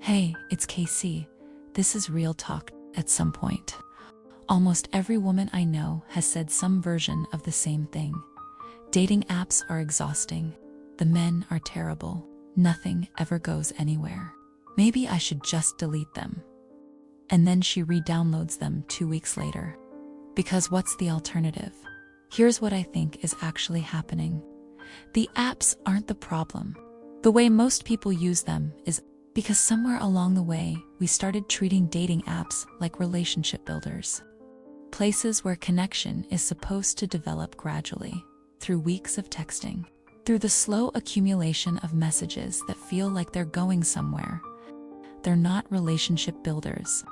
Hey, it's KC. This is real talk. At some point, almost every woman I know has said some version of the same thing. Dating apps are exhausting. The men are terrible. Nothing ever goes anywhere. Maybe I should just delete them. And then she re-downloads them 2 weeks later. Because what's the alternative? Here's what I think is actually happening. The apps aren't the problem. The way most people use them is because somewhere along the way, we started treating dating apps like relationship builders. Places where connection is supposed to develop gradually, through weeks of texting, through the slow accumulation of messages that feel like they're going somewhere. They're not relationship builders.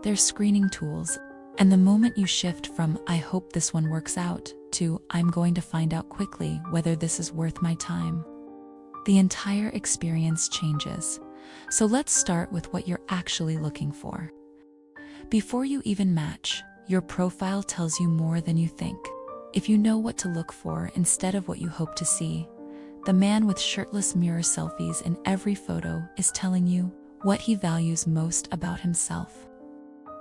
They're screening tools. And the moment you shift from "I hope this one works out" to "I'm going to find out quickly whether this is worth my time," the entire experience changes. So let's start with what you're actually looking for. Before you even match, your profile tells you more than you think. If you know what to look for instead of what you hope to see, the man with shirtless mirror selfies in every photo is telling you what he values most about himself.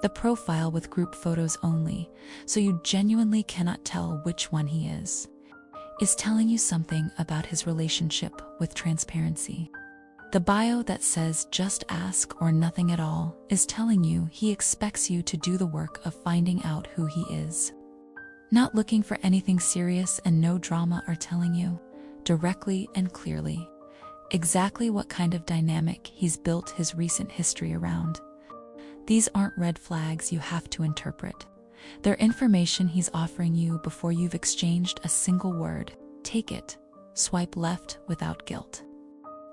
The profile with group photos only, so you genuinely cannot tell which one he is telling you something about his relationship with transparency. The bio that says "just ask" or "nothing at all" is telling you he expects you to do the work of finding out who he is. Not looking for anything serious and no drama are telling you, directly and clearly, exactly what kind of dynamic he's built his recent history around. These aren't red flags you have to interpret. They're information he's offering you before you've exchanged a single word. Take it. Swipe left without guilt.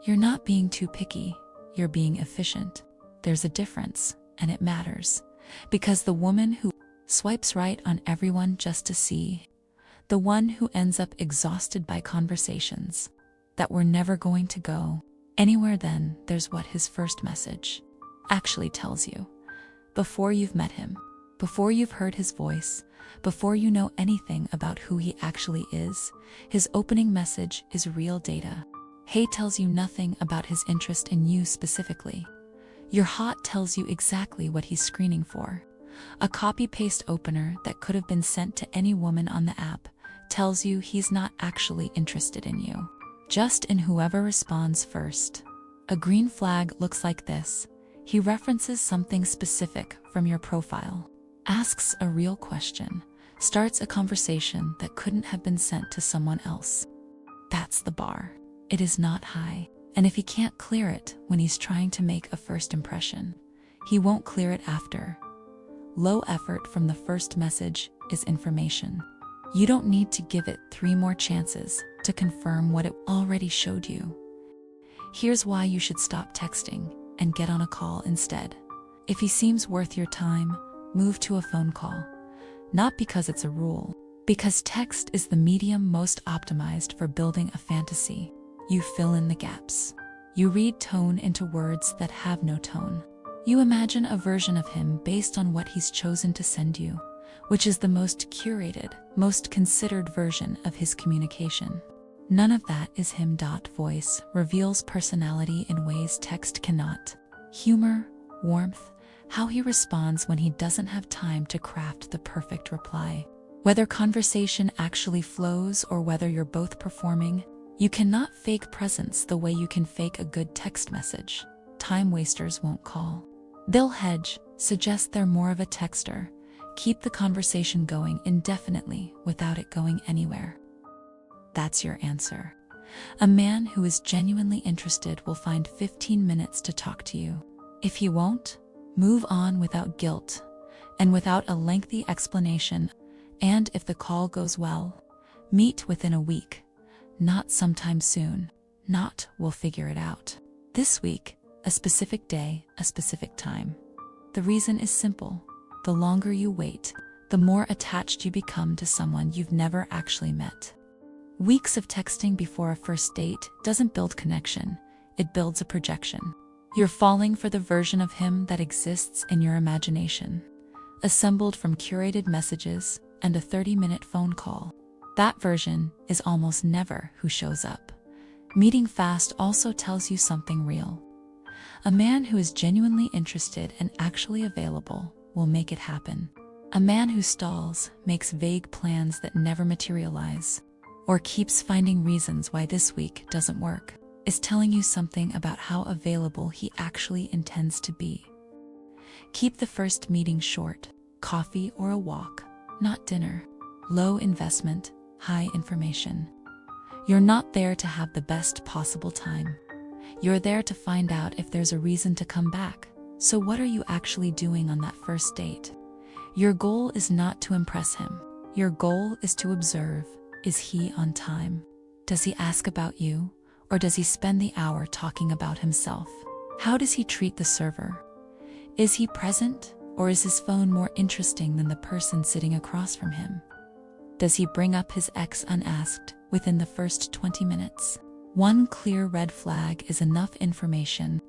You're not being too picky, you're being efficient. There's a difference, and it matters. Because the woman who swipes right on everyone just to see, the one who ends up exhausted by conversations that were never going to go anywhere, then there's what his first message actually tells you. Before you've met him, before you've heard his voice, before you know anything about who he actually is, his opening message is real data. Hey tells you nothing about his interest in you specifically. Your hot tells you exactly what he's screening for. A copy-paste opener that could have been sent to any woman on the app tells you he's not actually interested in you, just in whoever responds first. A green flag looks like this. He references something specific from your profile, asks a real question, starts a conversation that couldn't have been sent to someone else. That's the bar. It is not high, and if he can't clear it when he's trying to make a first impression, he won't clear it after. Low effort from the first message is information. You don't need to give it 3 more chances to confirm what it already showed you. Here's why you should stop texting and get on a call instead. If he seems worth your time, move to a phone call. Not because it's a rule, because text is the medium most optimized for building a fantasy. You fill in the gaps. You read tone into words that have no tone. You imagine a version of him based on what he's chosen to send you, which is the most curated, most considered version of his communication. None of that is him. Voice reveals personality in ways text cannot. Humor, warmth, how he responds when he doesn't have time to craft the perfect reply. Whether conversation actually flows or whether you're both performing, you cannot fake presence the way you can fake a good text message. Time wasters won't call. They'll hedge, suggest they're more of a texter, keep the conversation going indefinitely without it going anywhere. That's your answer. A man who is genuinely interested will find 15 minutes to talk to you. If he won't, move on without guilt and without a lengthy explanation. And if the call goes well, meet within a week. Not sometime soon. Not "we'll figure it out this week," a specific day, a specific time. The reason is simple. The longer you wait, the more attached you become to someone you've never actually met. Weeks of texting before a first date doesn't build connection, it builds a projection. You're falling for the version of him that exists in your imagination, assembled from curated messages and a 30-minute phone call. That version is almost never who shows up. Meeting fast also tells you something real. A man who is genuinely interested and actually available will make it happen. A man who stalls, makes vague plans that never materialize, or keeps finding reasons why this week doesn't work, is telling you something about how available he actually intends to be. Keep the first meeting short, coffee or a walk, not dinner. Low investment, high information. You're not there to have the best possible time. You're there to find out if there's a reason to come back. So what are you actually doing on that first date? Your goal is not to impress him. Your goal is to observe. Is he on time? Does he ask about you? Or does he spend the hour talking about himself? How does he treat the server? Is he present, or is his phone more interesting than the person sitting across from him? Does he bring up his ex unasked within the first 20 minutes? One clear red flag is enough information.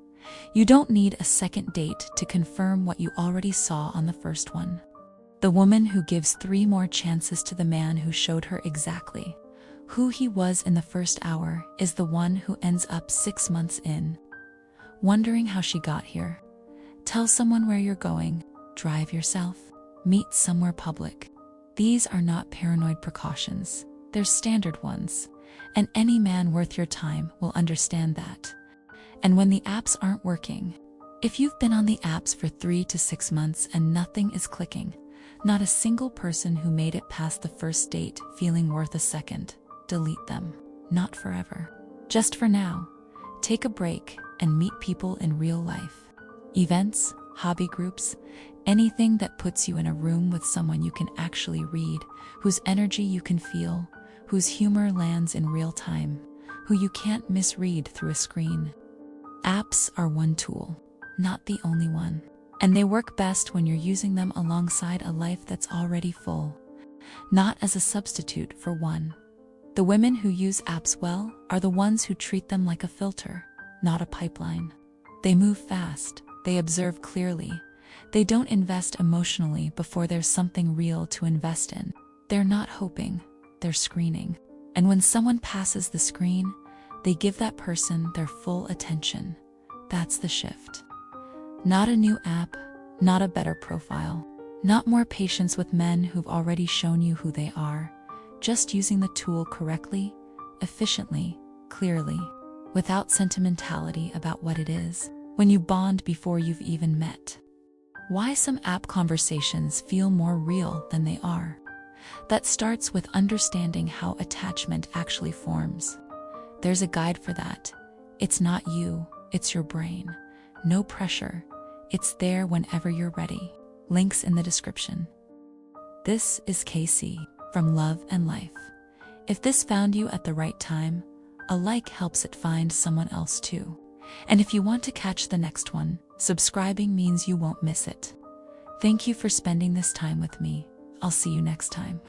You don't need a second date to confirm what you already saw on the first one. The woman who gives 3 more chances to the man who showed her exactly who he was in the first hour is the one who ends up 6 months in, wondering how she got here. Tell someone where you're going, drive yourself, meet somewhere public. These are not paranoid precautions, they're standard ones, and any man worth your time will understand that. And when the apps aren't working, if you've been on the apps for 3 to 6 months and nothing is clicking, not a single person who made it past the first date feeling worth a second, delete them. Not forever. Just for now. Take a break and meet people in real life. Events, hobby groups, anything that puts you in a room with someone you can actually read, whose energy you can feel, whose humor lands in real time, who you can't misread through a screen. Apps are one tool, not the only one. And they work best when you're using them alongside a life that's already full, not as a substitute for one. The women who use apps well are the ones who treat them like a filter, not a pipeline. They move fast, they observe clearly, they don't invest emotionally before there's something real to invest in. They're not hoping, they're screening. And when someone passes the screen, they give that person their full attention. That's the shift. Not a new app, not a better profile, not more patience with men who've already shown you who they are, just using the tool correctly, efficiently, clearly, without sentimentality about what it is, when you bond before you've even met. Why some app conversations feel more real than they are. That starts with understanding how attachment actually forms. There's a guide for that. It's not you, it's your brain. No pressure. It's there whenever you're ready. Links in the description. This is KC from Love and Life. If this found you at the right time, a like helps it find someone else too. And if you want to catch the next one, subscribing means you won't miss it. Thank you for spending this time with me. I'll see you next time.